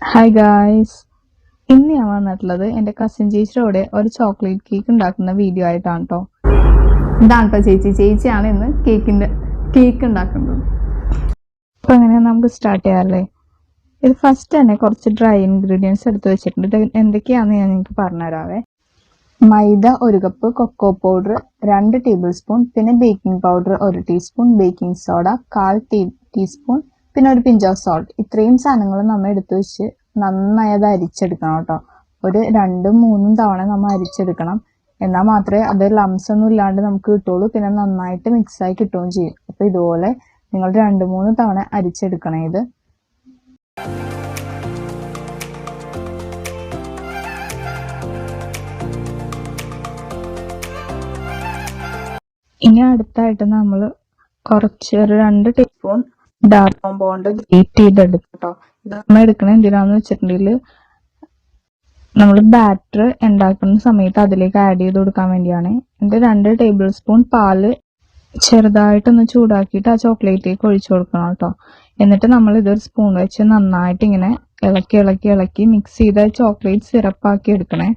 Hi guys, ഇന്ന് ഞാൻ വന്നിട്ടുള്ളത് എൻ്റെ കസിൻ ചേച്ചിയോടെ ഒരു ചോക്ലേറ്റ് കേക്ക് ഉണ്ടാക്കുന്ന വീഡിയോ ആയിട്ടാണ് കേട്ടോ. ഇതാണ് കേട്ടോ ചേച്ചിയാണ് ഇന്ന് കേക്ക് ഉണ്ടാക്കുന്നത്. അപ്പോൾ എങ്ങനെയാണ് നമുക്ക് സ്റ്റാർട്ട് ചെയ്യാറല്ലേ? ഇത് ഫസ്റ്റ് തന്നെ കുറച്ച് ഡ്രൈ ഇൻഗ്രീഡിയൻസ് എടുത്ത് വെച്ചിട്ടുണ്ട്. ഇത് എന്തൊക്കെയാണെന്ന് ഞാൻ നിങ്ങൾക്ക് പറഞ്ഞുതരാവേ. Maida 1 cup, cocoa powder 2 tablespoon, പിന്നെ baking powder 1 teaspoon, baking soda 1/4 teaspoon, പിന്നെ ഒരു പിഞ്ച് ഓഫ് സോൾട്ട്. ഇത്രയും സാധനങ്ങൾ നമ്മൾ എടുത്ത് വെച്ച് നന്നായി അത് അരിച്ചെടുക്കണം കേട്ടോ. ഒരു 2-3 തവണ നമ്മൾ അരിച്ചെടുക്കണം. എന്നാൽ മാത്രമേ അത് ലംസ് ഒന്നും ഇല്ലാണ്ട് നമുക്ക് കിട്ടുള്ളൂ. പിന്നെ നന്നായിട്ട് മിക്സായി കിട്ടുകയും ചെയ്യും. അപ്പോൾ ഇതുപോലെ നിങ്ങൾ 2-3 തവണ അരിച്ചെടുക്കണേ ഇത്. ഇനി അടുത്തായിട്ട് നമ്മൾ കുറച്ച് ഒരു 2 ടീസ്പൂൺ ഡാർക്ക് കോമ്പൗണ്ട് ഗ്രേറ്റ് ചെയ്തെടുക്കും കേട്ടോ. ഇത് നമ്മൾ എടുക്കണത് എന്തിനാന്ന് വെച്ചിട്ടുണ്ടെങ്കിൽ നമ്മൾ ബാറ്റർ ഉണ്ടാക്കുന്ന സമയത്ത് അതിലേക്ക് ആഡ് ചെയ്ത് കൊടുക്കാൻ വേണ്ടിയാണ്. എന്നിട്ട് 2 ടേബിൾ സ്പൂൺ പാല് ചെറുതായിട്ടൊന്ന് ചൂടാക്കിയിട്ട് ആ ചോക്ലേറ്റിലേക്ക് ഒഴിച്ചു കൊടുക്കണം കേട്ടോ. എന്നിട്ട് നമ്മൾ ഇതൊരു സ്പൂൺ വെച്ച് നന്നായിട്ട് ഇങ്ങനെ ഇളക്കി മിക്സ് ചെയ്ത് ചോക്ലേറ്റ് സിറപ്പാക്കി എടുക്കണേ.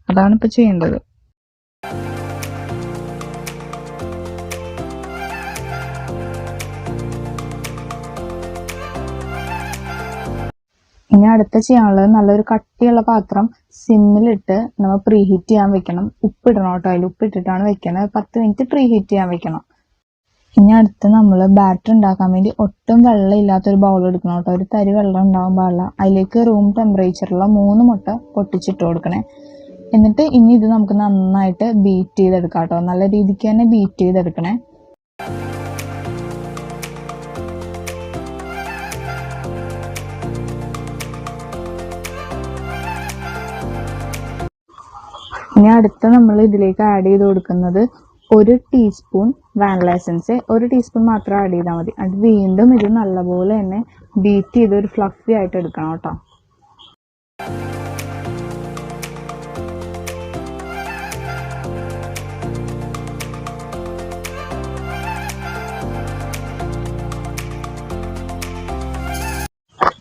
അതാണ് ഇപ്പോൾ ചെയ്യേണ്ടത്. ഇനി അടുത്ത ചെയ്യാനുള്ളത് നല്ലൊരു കട്ടിയുള്ള പാത്രം സിമ്മിലിട്ട് നമ്മൾ പ്രീഹീറ്റ് ചെയ്യാൻ വെക്കണം. ഉപ്പിടണം കേട്ടോ. അതിൽ ഉപ്പിട്ടിട്ടാണ് വെക്കുന്നത്. 10 മിനിറ്റ് പ്രീഹീറ്റ് ചെയ്യാൻ വെക്കണം. ഇനി അടുത്ത് നമ്മൾ ബാറ്റർ ഉണ്ടാക്കാൻ വേണ്ടി ഒട്ടും വെള്ളം ഇല്ലാത്തൊരു ബൗൾ എടുക്കണം കേട്ടോ. ഒരു തരി വെള്ളം ഉണ്ടാവാൻ പാടില്ല. അതിലേക്ക് റൂം ടെമ്പറേച്ചറുള്ള 3 മുട്ട പൊട്ടിച്ചിട്ട് കൊടുക്കണേ. എന്നിട്ട് ഇനി ഇത് നമുക്ക് നന്നായിട്ട് ബീറ്റ് ചെയ്തെടുക്കാം കേട്ടോ. നല്ല രീതിക്ക് തന്നെ ബീറ്റ് ചെയ്തെടുക്കണേ. ഇനി അടുത്ത നമ്മൾ ഇതിലേക്ക് ആഡ് ചെയ്ത് കൊടുക്കുന്നത് 1 ടീസ്പൂൺ വാനില എസൻസ്. 1 ടീസ്പൂൺ മാത്രം ആഡ് ചെയ്താൽ മതി. അത് വീണ്ടും ഇത് നല്ലപോലെ തന്നെ ബീറ്റ് ചെയ്ത് ഒരു ഫ്ലഫി ആയിട്ട് എടുക്കണം കേട്ടോ.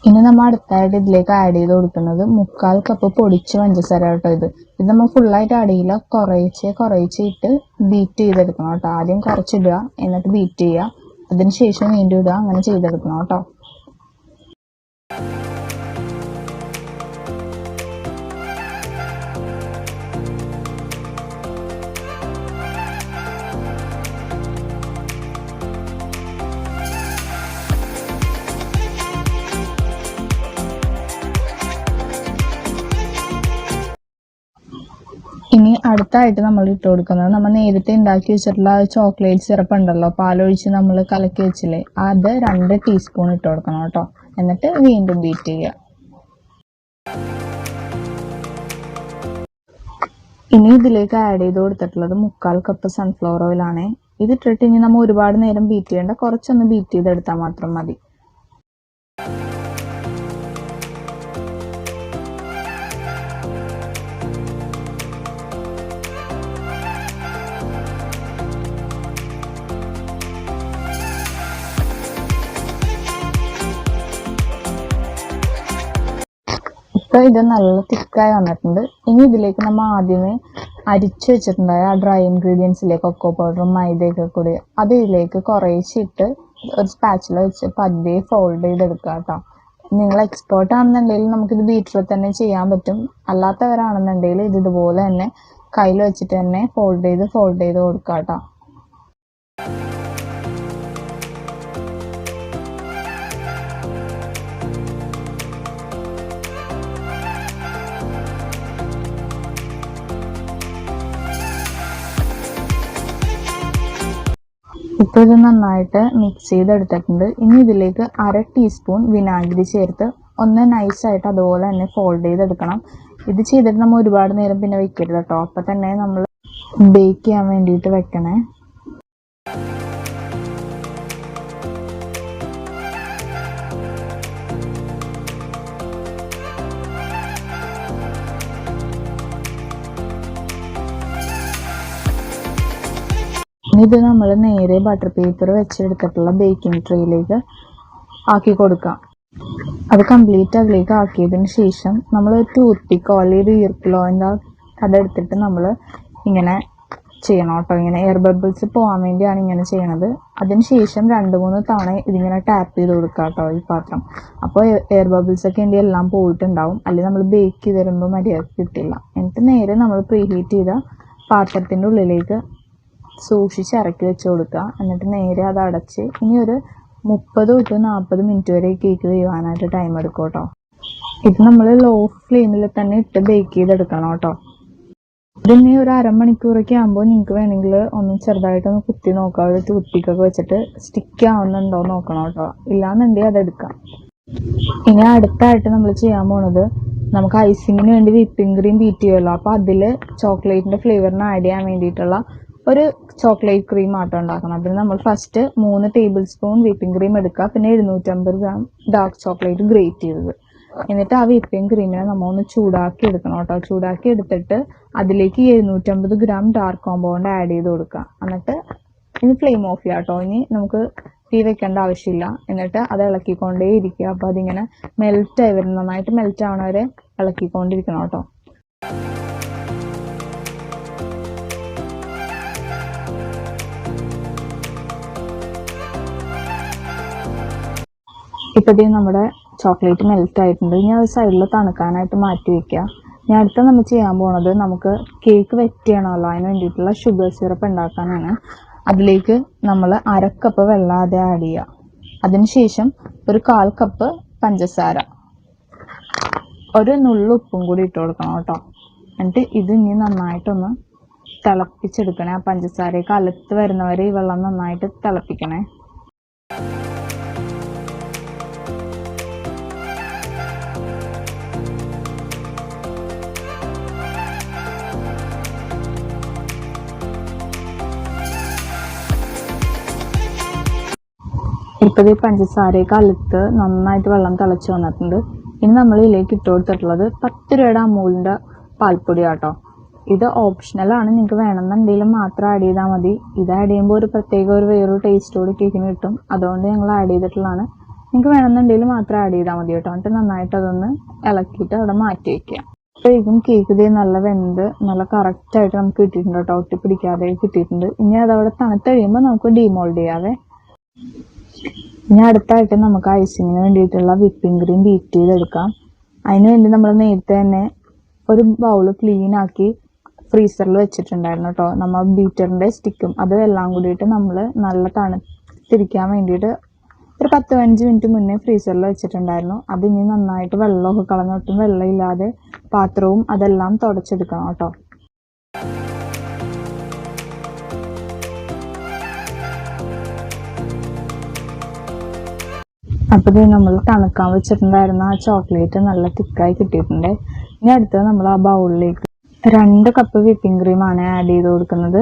ഇനി നമ്മൾ അടുത്തായിട്ട് ഇതിലേക്ക് ആഡ് ചെയ്ത് കൊടുക്കുന്നത് 1/4 കപ്പ് പൊടിച്ച പഞ്ചസാര കേട്ടോ. ഇത് നമ്മൾ ഫുള്ളായിട്ട് ആഡ് ചെയ്യില്ല. കുറേശ്ശെ ഇട്ട് ബീറ്റ് ചെയ്തെടുക്കണം കേട്ടോ. ആദ്യം കുറച്ചിടുക, എന്നിട്ട് ബീറ്റ് ചെയ്യുക, അതിനുശേഷം വീണ്ടും ഇടുക. അങ്ങനെ ചെയ്തെടുക്കണം കേട്ടോ. ഇനി അടുത്തായിട്ട് നമ്മൾ ഇട്ട് കൊടുക്കുന്നത് നമ്മൾ നേരത്തെ ഉണ്ടാക്കി വെച്ചിട്ടുള്ള ചോക്ലേറ്റ് സിറപ്പ് ഉണ്ടല്ലോ, പാലൊഴിച്ച് നമ്മൾ കലക്കി വെച്ചില്ലേ, അത് 2 ടീസ്പൂൺ ഇട്ട് കൊടുക്കണം കേട്ടോ. എന്നിട്ട് വീണ്ടും ബീറ്റ് ചെയ്യുക. ഇനി ഇതിലേക്ക് ആഡ് ചെയ്ത് കൊടുത്തിട്ടുള്ളത് 1/4 കപ്പ് സൺഫ്ലവർ ഓയിലാണ്. ഇതിട്ടിട്ട് ഇനി നമ്മൾ ഒരുപാട് നേരം ബീറ്റ് ചെയ്യേണ്ട, കുറച്ചൊന്ന് ബീറ്റ് ചെയ്തെടുത്താൽ മാത്രം മതി. ഇപ്പോൾ ഇത് നല്ല തിക്കായി വന്നിട്ടുണ്ട്. ഇനി ഇതിലേക്ക് നമ്മൾ ആദ്യമേ അരിച്ചു വെച്ചിട്ടുണ്ടായ ആ ഡ്രൈ ഇൻഗ്രീഡിയൻസിലേക്ക് കൊക്കോ പൗഡറും മൈദയൊക്കെ കൂടി അത് ഇതിലേക്ക് കുറേശ്ശെ ഇട്ട് ഒരു സ്പാച്ചില വെച്ച് പതിയെ ഫോൾഡ് ചെയ്തെടുക്കുക കേട്ടോ. നിങ്ങൾ എക്സ്പേർട്ട് ആണെന്നുണ്ടെങ്കിൽ നമുക്കിത് ബീറ്ററിൽ തന്നെ ചെയ്യാൻ പറ്റും. അല്ലാത്തവരാണെന്നുണ്ടെങ്കിൽ ഇത് ഇതുപോലെ തന്നെ കയ്യിൽ വെച്ചിട്ട് തന്നെ ഫോൾഡ് ചെയ്ത് കൊടുക്കുക കേട്ടോ. ഇപ്പോൾ ഇത് നന്നായിട്ട് മിക്സ് ചെയ്തെടുത്തിട്ടുണ്ട്. ഇനി ഇതിലേക്ക് 1/2 ടീസ്പൂൺ വിനാഗിരി ചേർത്ത് ഒന്ന് നൈസായിട്ട് അതുപോലെ തന്നെ ഫോൾഡ് ചെയ്തെടുക്കണം. ഇത് ചെയ്തിട്ട് നമ്മൾ ഒരുപാട് നേരം പിന്നെ വെക്കരുത് കേട്ടോ. അപ്പം തന്നെ നമ്മൾ ബേക്ക് ചെയ്യാൻ വേണ്ടിയിട്ട് വെക്കണേ. ഇനി ഇത് നമ്മൾ നേരെ ബട്ടർ പേപ്പർ വെച്ചെടുത്തിട്ടുള്ള ബേക്കിംഗ് ട്രേയിലേക്ക് ആക്കി കൊടുക്കാം. അത് കംപ്ലീറ്റ് അതിലേക്ക് ആക്കിയതിന് ശേഷം നമ്മൾ ടൂത്ത് പിക്കോ അല്ലെങ്കിൽ ഈർക്കിലോ എന്താ അതെടുത്തിട്ട് നമ്മൾ ഇങ്ങനെ ചെയ്യണം കേട്ടോ. ഇങ്ങനെ എയർ ബബിൾസ് പോകാൻ വേണ്ടിയാണ് ഇങ്ങനെ ചെയ്യണത്. അതിനുശേഷം 2-3 തവണ ഇതിങ്ങനെ ടാപ്പ് ചെയ്ത് കൊടുക്കുക കേട്ടോ ഈ പാത്രം. അപ്പോൾ എയർ ബബിൾസ് ഒക്കെ എൻ്റെ എല്ലാം പോയിട്ടുണ്ടാവും. അല്ലെങ്കിൽ നമ്മൾ ബേക്ക് ചെയ്ത് വരുമ്പോൾ മര്യാദക്ക് കിട്ടില്ല. എന്നിട്ട് നേരെ നമ്മൾ പ്രീഹീറ്റ് ചെയ്ത പാത്രത്തിൻ്റെ ഉള്ളിലേക്ക് സൂക്ഷിച്ച് ഇറക്കി വെച്ച് കൊടുക്കുക. എന്നിട്ട് നേരെ അത് അടച്ച് ഇനി ഒരു 30 to 40 മിനിറ്റ് വരെ കേക്ക് വേവാനായിട്ട് ടൈം എടുക്കും കേട്ടോ. ഇത് നമ്മൾ ലോ ഫ്ലെയിമിൽ തന്നെ ഇട്ട് ബേക്ക് ചെയ്തെടുക്കണം കേട്ടോ. ഇതിനി ഒരു അരമണിക്കൂറൊക്കെ ആകുമ്പോൾ നിങ്ങൾക്ക് വേണമെങ്കിൽ ഒന്ന് ചെറുതായിട്ടൊന്ന് കുത്തി നോക്കാം. ഒരു ടൂത്ത് പിക്കൊക്കെ വെച്ചിട്ട് സ്റ്റിക്ക് ആവുന്നുണ്ടോ നോക്കണം കേട്ടോ. ഇല്ലാന്നുണ്ടെങ്കിൽ അതെടുക്കാം. ഇനി അടുത്തായിട്ട് നമ്മൾ ചെയ്യാൻ പോണത് നമുക്ക് ഐസിങ്ങിന് വേണ്ടി വിപ്പിംഗ് ക്രീം ബീറ്റ് ചെയ്യുമല്ലോ. അപ്പോൾ അതിൽ ചോക്ലേറ്റിൻ്റെ ഫ്ലേവറിന് ആഡ് ചെയ്യാൻ വേണ്ടിയിട്ടുള്ള ഒരു ചോക്ലേറ്റ് ക്രീം ആട്ടം ഉണ്ടാക്കണം. അതിന് നമ്മൾ first 3 table spoon whipping cream എടുക്കുക. പിന്നെ 750 ഗ്രാം ഡാർക്ക് ചോക്ലേറ്റ് ഗ്രേറ്റ് ചെയ്തത്. എന്നിട്ട് ആ വിപ്പിംഗ് ക്രീമിനെ നമ്മൾ ഒന്ന് ചൂടാക്കി എടുക്കണം കേട്ടോ. ചൂടാക്കി എടുത്തിട്ട് അതിലേക്ക് 750 ഗ്രാം ഡാർക്ക് കോമ്പൗണ്ട് ആഡ് ചെയ്ത് കൊടുക്കുക. എന്നിട്ട് ഇനി ഫ്ലെയിം ഓഫ് ചെയ്യാം കേട്ടോ. ഇനി നമുക്ക് തീ വെക്കേണ്ട ആവശ്യമില്ല. എന്നിട്ട് അത് ഇളക്കിക്കൊണ്ടേ ഇരിക്കുക. അപ്പോൾ അതിങ്ങനെ മെൽറ്റായി വരും. നന്നായിട്ട് മെൽറ്റ് ആവണ വരെ ഇളക്കിക്കൊണ്ടിരിക്കണം കേട്ടോ. ഇപ്പോൾ ഇത് നമ്മുടെ ചോക്ലേറ്റ് മെൽറ്റ് ആയിട്ടുണ്ട്. ഇനി അത് സൈഡിൽ തണുക്കാനായിട്ട് മാറ്റി വയ്ക്കുക. ഇനി അടുത്ത നമ്മൾ ചെയ്യാൻ പോകുന്നത് നമുക്ക് കേക്ക് വെറ്റ് ചെയ്യണമല്ലോ. അതിന് വേണ്ടിയിട്ടുള്ള ഷുഗർ സിറപ്പ് ഉണ്ടാക്കാനാണ്. അതിലേക്ക് നമ്മൾ 1/2 കപ്പ് വെള്ളം ആദ്യം ആഡ് ചെയ്യുക. അതിനുശേഷം ഒരു 1/4 കപ്പ് പഞ്ചസാര, ഒരു നുള്ളു ഉപ്പും കൂടി ഇട്ട് കൊടുക്കണം കേട്ടോ. എന്നിട്ട് ഇത് ഇനി നന്നായിട്ടൊന്ന് തിളപ്പിച്ചെടുക്കണേ. ആ പഞ്ചസാരയൊക്കെ അലുത്ത് വരുന്നവരെ ഈ വെള്ളം നന്നായിട്ട് തിളപ്പിക്കണേ. ഇപ്പോൾ ഈ പഞ്ചസാരയൊക്കെ അലുത്ത് നന്നായിട്ട് വെള്ളം തിളച്ച് വന്നിട്ടുണ്ട്. ഇനി നമ്മൾ ഇതിലേക്ക് ഇട്ട് കൊടുത്തിട്ടുള്ളത് 10 രൂപയുടെ അമൂലിൻ്റെ പാൽപ്പൊടി കേട്ടോ. ഇത് ഓപ്ഷണലാണ്. നിങ്ങൾക്ക് വേണമെന്നുണ്ടെങ്കിലും മാത്രം ആഡ് ചെയ്താൽ മതി. ഇത് ആഡ് ചെയ്യുമ്പോൾ ഒരു പ്രത്യേക വേറൊരു ടേസ്റ്റോട് കേക്കിന് കിട്ടും. അതുകൊണ്ട് ഞങ്ങൾ ആഡ് ചെയ്തിട്ടുള്ളതാണ്. നിങ്ങൾക്ക് വേണമെന്നുണ്ടെങ്കിലും മാത്രം ആഡ് ചെയ്താൽ മതി കേട്ടോ. എന്നിട്ട് നന്നായിട്ട് അതൊന്ന് ഇളക്കിയിട്ട് അവിടെ മാറ്റി വയ്ക്കുക. അപ്പോഴേക്കും കേക്ക് ഇതേ നല്ല വെന്ത് നല്ല കറക്റ്റായിട്ട് നമുക്ക് കിട്ടിയിട്ടുണ്ട് കേട്ടോ. ഒട്ടി പിടിക്കാതെ കിട്ടിയിട്ടുണ്ട്. ഇനി അതവിടെ തണുത്ത് കഴിയുമ്പോൾ നമുക്ക് ഡീമോൾഡ് ചെയ്യാതെ. ഇനി അടുത്തായിട്ട് നമുക്ക് ഐസിങ്ങിന് വേണ്ടിയിട്ടുള്ള വിപ്പിംഗ് ക്രീം ബീറ്റ് ചെയ്തെടുക്കാം. അതിന് വേണ്ടി നമ്മൾ നേരത്തെ തന്നെ ഒരു ബൗള് ക്ലീൻ ആക്കി ഫ്രീസറിൽ വെച്ചിട്ടുണ്ടായിരുന്നു കേട്ടോ. നമ്മൾ ബീറ്ററിൻ്റെ സ്റ്റിക്കും അതും എല്ലാം കൂടിയിട്ട് നമ്മൾ നല്ല തണുത്തിരിക്കാൻ വേണ്ടിയിട്ട് ഒരു 10-15 മിനിറ്റ് മുന്നേ ഫ്രീസറിൽ വെച്ചിട്ടുണ്ടായിരുന്നു. അത് ഇനി നന്നായിട്ട് വെള്ളമൊക്കെ കളഞ്ഞൊട്ടും വെള്ളമില്ലാതെ പാത്രവും അതെല്ലാം തുടച്ചെടുക്കണം കേട്ടോ. അപ്പോൾ നമ്മൾ തണുക്കാൻ വെച്ചിട്ടുണ്ടായിരുന്ന ആ ചോക്ലേറ്റ് നല്ല തിക്കായി കിട്ടിയിട്ടുണ്ട്. ഇനി അടുത്തത് നമ്മൾ ആ ബൗളിലേക്ക് 2 കപ്പ് വിപ്പിംഗ് ക്രീമാണ് ആഡ് ചെയ്ത് കൊടുക്കുന്നത്.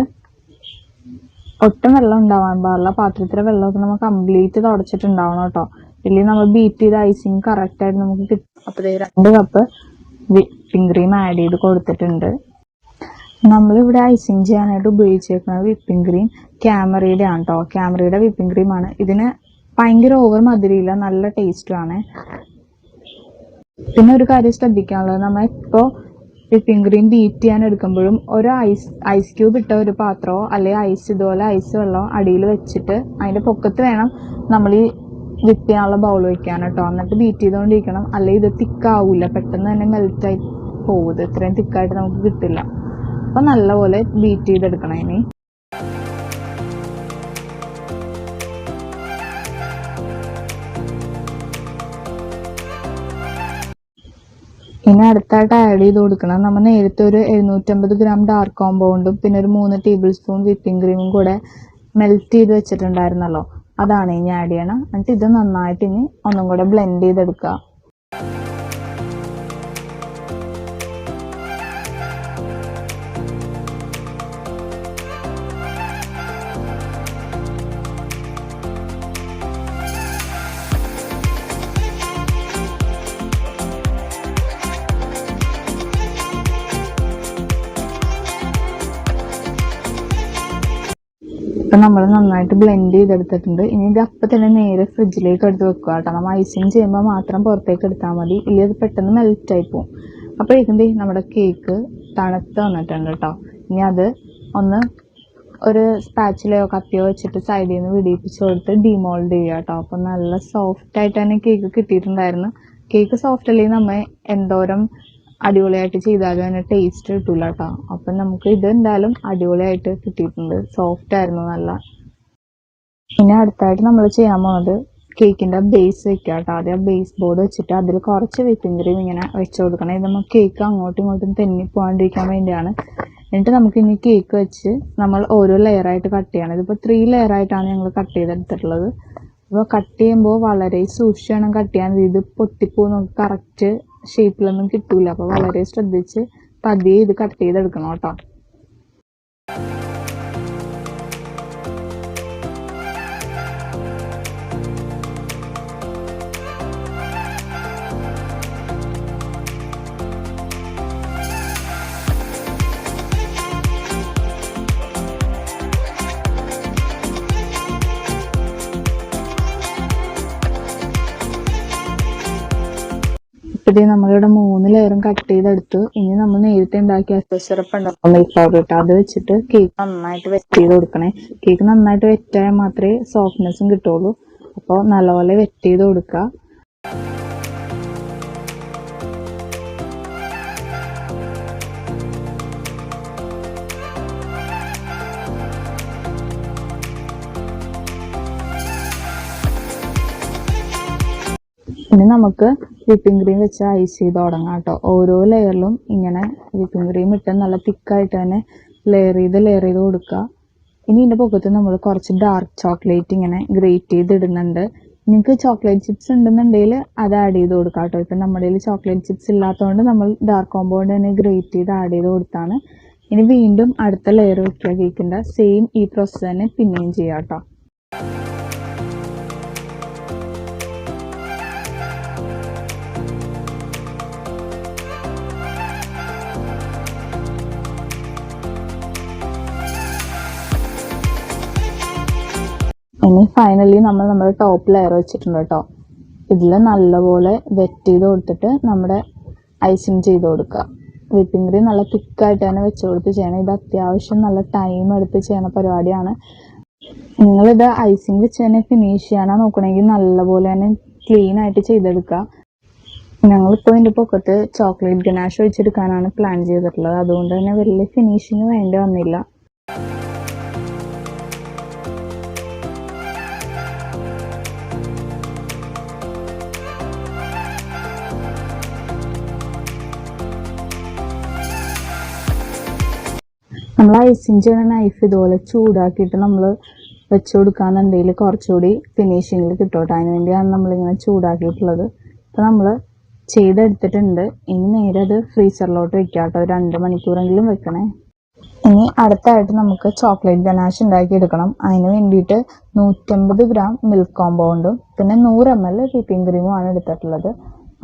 ഒട്ടും വെള്ളം ഉണ്ടാവാൻ പാടില്ല. പാത്രത്തിലെ വെള്ളമൊക്കെ നമ്മൾ കംപ്ലീറ്റ് തുടച്ചിട്ടുണ്ടാവണം കേട്ടോ. ഇല്ലെങ്കിൽ നമ്മൾ ബീറ്റ് ചെയ്ത് ഐസിങ് കറക്റ്റായിട്ട് നമുക്ക് കിട്ടും. അപ്പോൾ 2 കപ്പ് വിപ്പിംഗ് ക്രീം ആഡ് ചെയ്ത് കൊടുത്തിട്ടുണ്ട്. നമ്മളിവിടെ ഐസിങ് ചെയ്യാനായിട്ട് ഉപയോഗിച്ചേക്കുന്നത് വിപ്പിംഗ് ക്രീം ക്യാമറയുടെ ആണ് കേട്ടോ. ക്യാമറയുടെ വിപ്പിംഗ് ക്രീമാണ്. ഇതിന് ഭയങ്കര ഓവർ മധുരയില്ല, നല്ല ടേസ്റ്റുമാണ്. പിന്നെ ഒരു കാര്യം ശ്രദ്ധിക്കാനുള്ളത്, നമ്മൾ ഇപ്പോൾ വിപ്പിംഗ് ക്രീം ബീറ്റ് ചെയ്യാൻ എടുക്കുമ്പോഴും ഒരു ഐസ് ക്യൂബ് ഇട്ട ഒരു പാത്രമോ അല്ലെങ്കിൽ ഇതുപോലെ ഐസ് വെള്ളമോ അടിയിൽ വെച്ചിട്ട് അതിൻ്റെ പൊക്കത്ത് വേണം നമ്മൾ ഈ വിപ്പ് ചെയ്യാനുള്ള ബൗൾ വയ്ക്കാൻ കേട്ടോ. എന്നിട്ട് ബീറ്റ് ചെയ്തുകൊണ്ടിരിക്കണം. അല്ലെങ്കിൽ ഇത് തിക്കാവില്ല, പെട്ടെന്ന് തന്നെ മെൽറ്റായി പോകുന്നത്. ഇത്രയും തിക്കായിട്ട് നമുക്ക് കിട്ടില്ല. അപ്പോൾ നല്ലപോലെ ബീറ്റ് ചെയ്തെടുക്കണം. ഇനി അടുത്തായിട്ട് ആഡ് ചെയ്ത് കൊടുക്കണം. നമ്മൾ നേരത്തെ ഒരു 750 ഗ്രാം ഡാർക്ക് കോമ്പൗണ്ടും പിന്നെ ഒരു 3 ടേബിൾ സ്പൂൺ വിപ്പിംഗ് ക്രീമും കൂടെ മെൽറ്റ് ചെയ്ത് വെച്ചിട്ടുണ്ടായിരുന്നല്ലോ, അതാണ് ഇനി ആഡ് ചെയ്യണം. എന്നിട്ട് ഇത് നന്നായിട്ട് ഇനി ഒന്നും കൂടെ ബ്ലെൻഡ് ചെയ്തെടുക്കുക. നമ്മൾ നന്നായിട്ട് ബ്ലെൻഡ് ചെയ്തെടുത്തിട്ടുണ്ട്. ഇനി ഇത് അപ്പം തന്നെ നേരെ ഫ്രിഡ്ജിലേക്ക് എടുത്ത് വെക്കുക കേട്ടോ. നമ്മൾ ഐസിങ് ചെയ്യുമ്പോൾ മാത്രം പുറത്തേക്ക് എടുത്താൽ മതി, ഇല്ലെങ്കിൽ അത് പെട്ടെന്ന് മെൽറ്റായി പോകും. അപ്പോഴേക്കും നമ്മുടെ കേക്ക് തണുത്ത് വന്നിട്ടുണ്ട് കേട്ടോ. ഇനി അത് ഒന്ന് ഒരു സ്പാച്ചിലയോ കത്തിയോ വെച്ചിട്ട് സൈഡിൽ നിന്ന് വിടിയിപ്പിച്ച് കൊടുത്ത് ഡിമോൾഡ് ചെയ്യുക കേട്ടോ. അപ്പം നല്ല സോഫ്റ്റ് ആയിട്ട് തന്നെ കേക്ക് കിട്ടിയിട്ടുണ്ടായിരുന്നു. കേക്ക് സോഫ്റ്റ് അല്ലെങ്കിൽ നമ്മൾ എന്തോരം അടിപൊളിയായിട്ട് ചെയ്താലും അതിന് ടേസ്റ്റ് കിട്ടില്ല കേട്ടോ. അപ്പം നമുക്ക് ഇത് എന്തായാലും അടിപൊളിയായിട്ട് കിട്ടിയിട്ടുണ്ട്, സോഫ്റ്റ് ആയിരുന്നു നല്ല. ഇനി അടുത്തായിട്ട് നമ്മൾ ചെയ്യാൻ പോകുന്നത് കേക്കിൻ്റെ ബേസ് വെക്കുക കേട്ടോ. ആദ്യം ബേസ് ബോർഡ് വെച്ചിട്ട് അതിൽ കുറച്ച് വിപ്പിംഗ് ക്രീം ഇങ്ങനെ വെച്ച് കൊടുക്കണം. ഇത് നമുക്ക് കേക്ക് അങ്ങോട്ടും ഇങ്ങോട്ടും തെന്നിപ്പോകാണ്ടിരിക്കാൻ വേണ്ടിയാണ്. എന്നിട്ട് നമുക്ക് ഇനി കേക്ക് വെച്ച് നമ്മൾ ഓരോ ലെയറായിട്ട് കട്ട് ചെയ്യണം. ഇതിപ്പോൾ 3 ലെയറായിട്ടാണ് ഞങ്ങൾ കട്ട് ചെയ്തെടുത്തിട്ടുള്ളത്. അപ്പോൾ കട്ട് ചെയ്യുമ്പോൾ വളരെ സൂക്ഷിച്ച് വേണം കട്ട് ചെയ്യാൻ. ഇത് പൊട്ടിപ്പോ നമുക്ക് കറക്റ്റ് ഷേപ്പിലൊന്നും കിട്ടൂല. അപ്പോൾ വളരെ ശ്രദ്ധിച്ച് പതിയെ ഇത് കട്ട് ചെയ്തെടുക്കണം കേട്ടോ. ഇത് നമ്മളിവിടെ 3 ലെയറും കട്ട് ചെയ്തെടുത്തു. ഇനി നമ്മൾ നേരത്തെ ഉണ്ടാക്കിയ സിറപ്പ് ഉണ്ടാക്കും, മിൽക്ക് പൗഡർ ഇട്ട് അത് വെച്ചിട്ട് കേക്ക് നന്നായിട്ട് വെറ്റ് ചെയ്ത് കൊടുക്കണേ. കേക്ക് നന്നായിട്ട് വെറ്റായാൽ മാത്രമേ സോഫ്റ്റ്നെസ്സും കിട്ടുള്ളൂ. അപ്പോൾ നല്ലപോലെ വെറ്റ് ചെയ്ത് കൊടുക്കുക. ഇനി നമുക്ക് വിപ്പിംഗ് ക്രീം വെച്ച് ഐസ് ചെയ്ത് തുടങ്ങാം കേട്ടോ. ഓരോ ലെയറിലും ഇങ്ങനെ വിപ്പിംഗ് ക്രീം ഇട്ട് നല്ല തിക്കായിട്ട് തന്നെ ലെയർ ചെയ്ത് കൊടുക്കുക. ഇനി ഇതിൻ്റെ പൊക്കത്ത് നമ്മൾ കുറച്ച് ഡാർക്ക് ചോക്ലേറ്റ് ഇങ്ങനെ ഗ്രേറ്റ് ചെയ്തിടുന്നുണ്ട്. നിങ്ങൾക്ക് ചോക്ലേറ്റ് ചിപ്സ് ഉണ്ടെന്നുണ്ടെങ്കിൽ അത് ആഡ് ചെയ്ത് കൊടുക്കാം കേട്ടോ. ഇപ്പം നമ്മുടെ കയ്യിൽ ചോക്ലേറ്റ് ചിപ്സ് ഇല്ലാത്തതുകൊണ്ട് നമ്മൾ ഡാർക്ക് കോമ്പൗണ്ട് തന്നെ ഗ്രേറ്റ് ചെയ്ത് ആഡ് ചെയ്ത് കൊടുത്താണ്. ഇനി വീണ്ടും അടുത്ത ലെയർ വെക്കുക കേക്കിൻ്റെ. സെയിം ഈ പ്രോസസ്സ് തന്നെ പിന്നെയും ചെയ്യാം കേട്ടോ. ഇനി ഫൈനലി നമ്മൾ നമ്മുടെ ടോപ്പ് ലെയർ വെച്ചിട്ടുണ്ട് കേട്ടോ. ഇതിൽ നല്ലപോലെ വെറ്റ് ചെയ്ത് കൊടുത്തിട്ട് നമ്മുടെ ഐസിങ് ചെയ്ത് കൊടുക്കുക. വിപ്പിംഗ് ക്രീം നല്ല തിക്കായിട്ട് തന്നെ വെച്ച് കൊടുത്ത് ചെയ്യണം. ഇത് അത്യാവശ്യം നല്ല ടൈം എടുത്ത് ചെയ്യണ പരിപാടിയാണ്. നിങ്ങളിത് ഐസിങ് വെച്ച് തന്നെ ഫിനിഷ് ചെയ്യാനാ നോക്കണമെങ്കിൽ നല്ലപോലെ തന്നെ ക്ലീൻ ആയിട്ട് ചെയ്തെടുക്കുക. ഞങ്ങളിപ്പോൾ ഇതിൻ്റെ പൊക്കത്ത് ചോക്ലേറ്റ് ഗനാഷ് വെച്ചെടുക്കാനാണ് പ്ലാൻ ചെയ്തിട്ടുള്ളത്. അതുകൊണ്ട് തന്നെ വലിയ ഫിനിഷിങ് വേണ്ടി വന്നില്ല. നമ്മൾ ഐസിങ് ചെയ്യുന്ന നൈഫ് ഇതുപോലെ ചൂടാക്കിയിട്ട് നമ്മൾ വെച്ച് കൊടുക്കാന്നുണ്ടെങ്കിൽ കുറച്ചുകൂടി ഫിനിഷിങ്ങിൽ കിട്ടും. അതിന് വേണ്ടിയാണ് നമ്മളിങ്ങനെ ചൂടാക്കിയിട്ടുള്ളത്. അപ്പോൾ നമ്മൾ ചെയ്തെടുത്തിട്ടുണ്ട്. ഇനി നേരെ അത് ഫ്രീസറിലോട്ട് വെക്കാം കേട്ടോ. 2 മണിക്കൂറെങ്കിലും വെക്കണേ. ഇനി അടുത്തായിട്ട് നമുക്ക് ചോക്ലേറ്റ് ഗനാഷ് ഉണ്ടാക്കി എടുക്കണം. അതിന് വേണ്ടിയിട്ട് 150 ഗ്രാം മിൽക്ക് കോമ്പൗണ്ടും പിന്നെ 100 ml വിപ്പിംഗ് ക്രീമുമാണ് എടുത്തിട്ടുള്ളത്.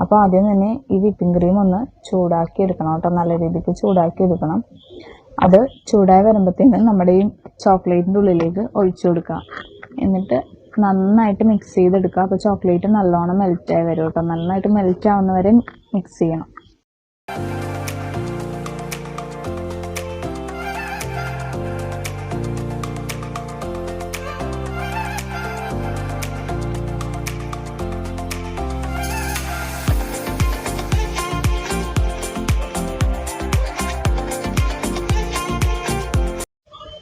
അപ്പോൾ ആദ്യം തന്നെ ഈ വിപ്പിംഗ് ക്രീം ഒന്ന് ചൂടാക്കി എടുക്കണം കേട്ടോ. നല്ല രീതിക്ക് ചൂടാക്കി എടുക്കണം. അത് ചൂടായി വരുമ്പോഴത്തേനും നമ്മുടെ ഈ ചോക്ലേറ്റിൻ്റെ ഉള്ളിലേക്ക് ഒഴിച്ചു കൊടുക്കുക. എന്നിട്ട് നന്നായിട്ട് മിക്സ് ചെയ്തെടുക്കുക. അപ്പോൾ ചോക്ലേറ്റ് നല്ലോണം മെൽറ്റായി വരും കേട്ടോ. നന്നായിട്ട് മെൽറ്റ് ആവുന്നവരെ മിക്സ് ചെയ്യണം.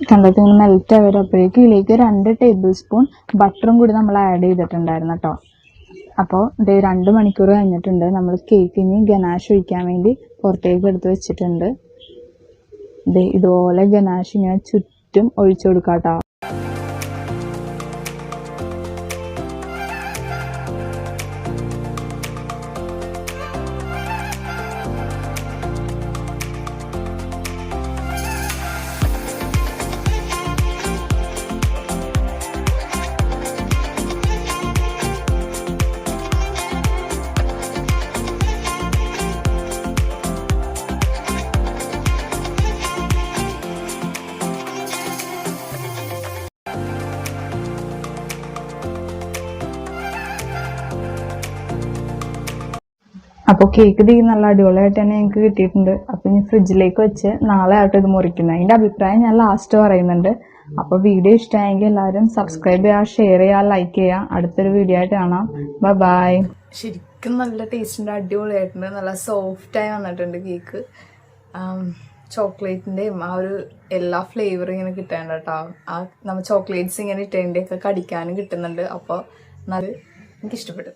കണ്ടിട്ട് ഇങ്ങനെ മെൽറ്റ് ആയി വരും. അപ്പോഴേക്കും ഇതിലേക്ക് 2 ടേബിൾ സ്പൂൺ ബട്ടറും കൂടി നമ്മൾ ആഡ് ചെയ്തിട്ടുണ്ടായിരുന്നു കേട്ടോ. അപ്പോൾ ഇത് 2 മണിക്കൂർ കഴിഞ്ഞിട്ടുണ്ട്. നമ്മൾ കേക്കിന് ഗനാഷ് ഒഴിക്കാൻ വേണ്ടി പുറത്തേക്ക് എടുത്ത് വെച്ചിട്ടുണ്ട്. ഇതുപോലെ ഗനാഷ് ഇങ്ങനെ ചുറ്റും ഒഴിച്ചു കൊടുക്കാം കേട്ടോ. അപ്പോൾ കേക്ക് തീ നല്ല അടിപൊളിയായിട്ട് തന്നെ ഞങ്ങൾക്ക് കിട്ടിയിട്ടുണ്ട്. അപ്പോൾ ഇനി ഫ്രിഡ്ജിലേക്ക് വെച്ച് നാളെ ആയിട്ട് ഇത് മുറിക്കുന്നത്. അതിൻ്റെ അഭിപ്രായം ഞാൻ ലാസ്റ്റ് പറയുന്നുണ്ട്. അപ്പോൾ വീഡിയോ ഇഷ്ടമായെങ്കിൽ എല്ലാവരും സബ്സ്ക്രൈബ് ചെയ്യുക, ഷെയർ ചെയ്യുക, ലൈക്ക് ചെയ്യുക. അടുത്തൊരു വീഡിയോ ആയിട്ട് കാണാം. ബൈ. ശരിക്കും നല്ല ടേസ്റ്റിൻ്റെ അടിപൊളിയായിട്ടുണ്ട്. നല്ല സോഫ്റ്റായി വന്നിട്ടുണ്ട് കേക്ക്. ചോക്ലേറ്റിൻ്റെയും ആ ഒരു എല്ലാ ഫ്ലേവറും ഇങ്ങനെ കിട്ടാണ്ട് കേട്ടോ. ആ നമ്മൾ ചോക്ലേറ്റ്സ് ഇങ്ങനെ ഇട്ടതിൻ്റെയൊക്കെ കടിക്കാനും കിട്ടുന്നുണ്ട്. അപ്പോൾ നല്ല എനിക്കിഷ്ടപ്പെട്ടു.